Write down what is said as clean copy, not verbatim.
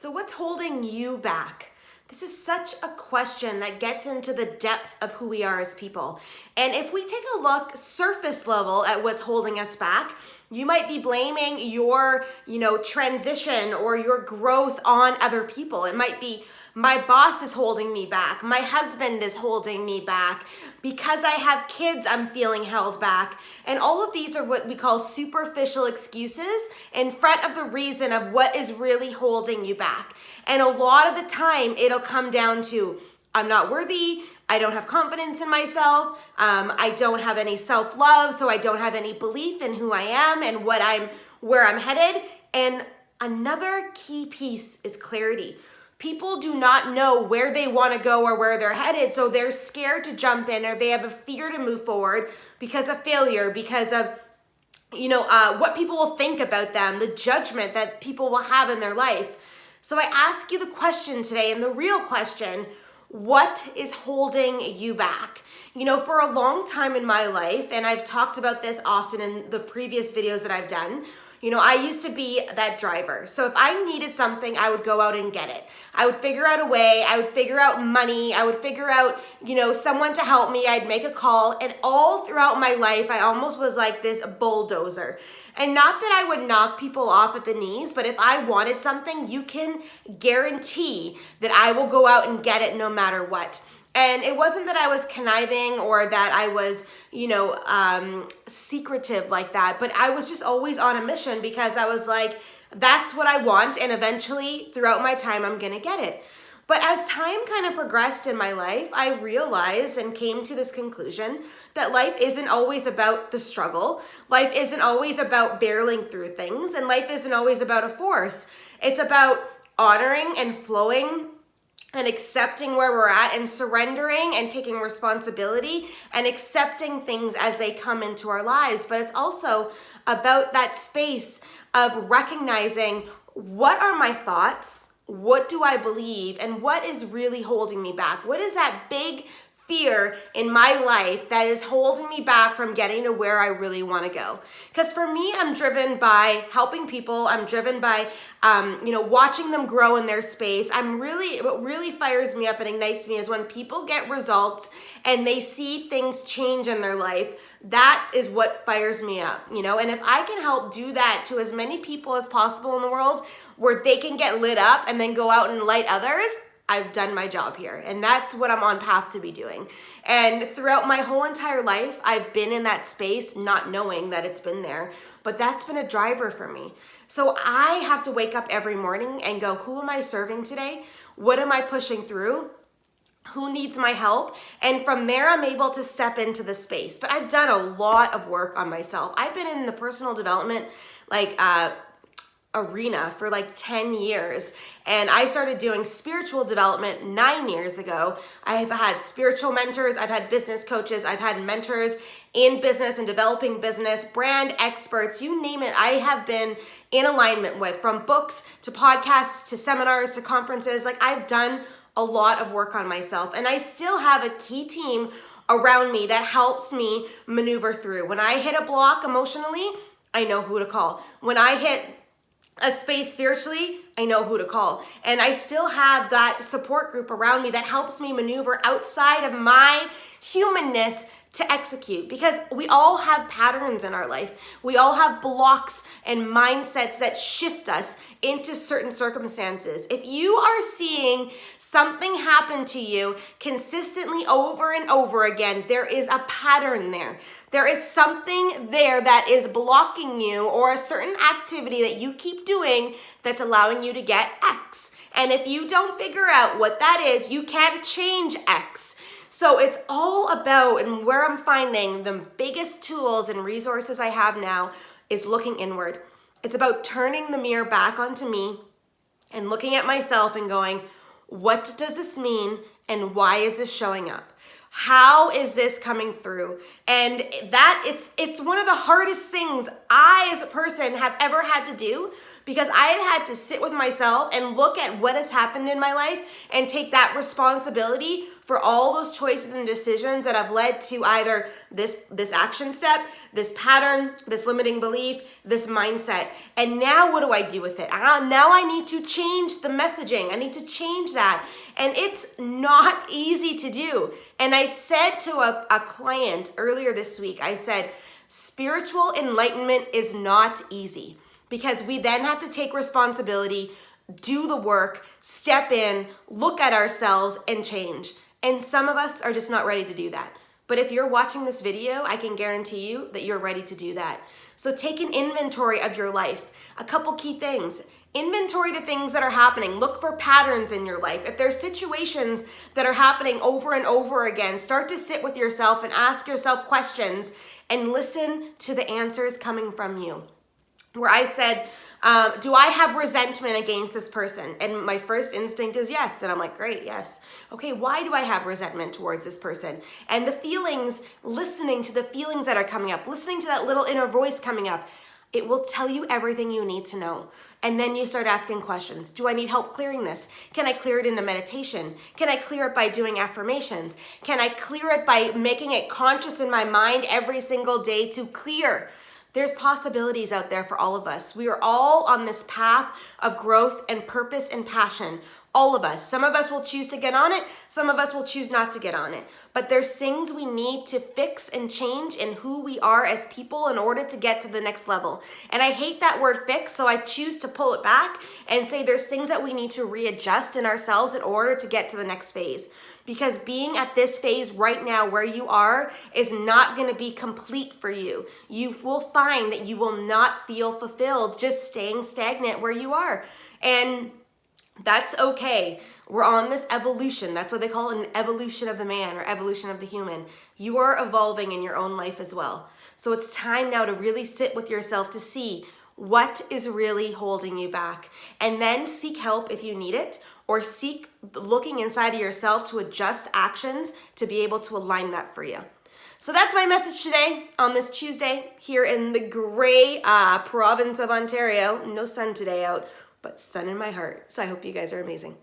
So what's holding you back? This is such a question that gets into the depth of who we are as people. And if we take a look surface level at what's holding us back, you might be blaming your, transition or your growth on other people. It might be my boss is holding me back. My husband is holding me back. Because I have kids, I'm feeling held back. And all of these are what we call superficial excuses in front of the reason of what is really holding you back. And a lot of the time, it'll come down to, I'm not worthy. I don't have confidence in myself. I don't have any self-love, so I don't have any belief in who I am and where I'm headed. And another key piece is clarity. People do not know where they want to go or where they're headed, so they're scared to jump in, or they have a fear to move forward because of failure, because of what people will think about them, the judgment that people will have in their life. So I ask you the question today, and the real question, what is holding you back? For a long time in my life, and I've talked about this often in the previous videos that I've done, I used to be that driver. So if I needed something, I would go out and get it. I would figure out a way. I would figure out money. I would figure out, someone to help me. I'd make a call. And all throughout my life, I almost was like this bulldozer. And not that I would knock people off at the knees, but if I wanted something, you can guarantee that I will go out and get it no matter what. And it wasn't that I was conniving or that I was, secretive like that, but I was just always on a mission because I was like, that's what I want. And eventually throughout my time, I'm going to get it. But as time kind of progressed in my life, I realized and came to this conclusion that life isn't always about the struggle. Life isn't always about barreling through things. And life isn't always about a force. It's about honoring and flowing and accepting where we're at and surrendering and taking responsibility and accepting things as they come into our lives. But it's also about that space of recognizing, what are my thoughts? What do I believe? And what is really holding me back? What is that big fear in my life that is holding me back from getting to where I really want to go? Because for me, I'm driven by helping people. I'm driven by, watching them grow in their space. What really fires me up and ignites me is when people get results and they see things change in their life. That is what fires me up, and if I can help do that to as many people as possible in the world where they can get lit up and then go out and light others, I've done my job here. And that's what I'm on path to be doing. And throughout my whole entire life, I've been in that space, not knowing that it's been there, but that's been a driver for me. So I have to wake up every morning and go, who am I serving today? What am I pushing through? Who needs my help? And from there, I'm able to step into the space. But I've done a lot of work on myself. I've been in the personal development, arena for 10 years. And I started doing spiritual development 9 years ago. I've had spiritual mentors. I've had business coaches. I've had mentors in business and developing business, brand experts, you name it. I have been in alignment with, from books to podcasts to seminars to conferences. I've done a lot of work on myself, and I still have a key team around me that helps me maneuver through. When I hit a block emotionally, I know who to call. When I hit a space spiritually, I know who to call. And I still have that support group around me that helps me maneuver outside of my humanness to execute, because we all have patterns in our life. We all have blocks and mindsets that shift us into certain circumstances. If you are seeing something happen to you consistently over and over again, there is a pattern there. There is something there that is blocking you, or a certain activity that you keep doing that's allowing you to get X. And if you don't figure out what that is, you can't change X. So it's all about, and where I'm finding the biggest tools and resources I have now is looking inward. It's about turning the mirror back onto me and looking at myself and going, what does this mean and why is this showing up? How is this coming through? And that it's one of the hardest things I as a person have ever had to do, because I have had to sit with myself and look at what has happened in my life and take that responsibility for all those choices and decisions that have led to either this action step, this pattern, this limiting belief, this mindset. And now what do I do with it? Now I need to change the messaging. I need to change that. And it's not easy to do. And I said to a client earlier this week, I said, spiritual enlightenment is not easy, because we then have to take responsibility, do the work, step in, look at ourselves, and change. And some of us are just not ready to do that. But if you're watching this video, I can guarantee you that you're ready to do that. So take an inventory of your life. A couple key things. Inventory the things that are happening. Look for patterns in your life. If there's situations that are happening over and over again, start to sit with yourself and ask yourself questions and listen to the answers coming from you. Where I said, do I have resentment against this person? And my first instinct is yes. And I'm like, great, yes. Okay, why do I have resentment towards this person? And the feelings, listening to the feelings that are coming up, listening to that little inner voice coming up, it will tell you everything you need to know. And then you start asking questions. Do I need help clearing this? Can I clear it in a meditation? Can I clear it by doing affirmations? Can I clear it by making it conscious in my mind every single day to clear? There's possibilities out there for all of us. We are all on this path of growth and purpose and passion. All of us. Some of us will choose to get on it. Some of us will choose not to get on it. But there's things we need to fix and change in who we are as people in order to get to the next level. And I hate that word fix, so I choose to pull it back and say there's things that we need to readjust in ourselves in order to get to the next phase. Because being at this phase right now where you are is not going to be complete for you. You will find that you will not feel fulfilled just staying stagnant where you are. And that's okay. We're on this evolution. That's what they call an evolution of the man or evolution of the human. You are evolving in your own life as well. So it's time now to really sit with yourself to see what is really holding you back. And then seek help if you need it, or seek looking inside of yourself to adjust actions to be able to align that for you. So that's my message today on this Tuesday here in the gray province of Ontario. No sun today out, but sun in my heart. So I hope you guys are amazing.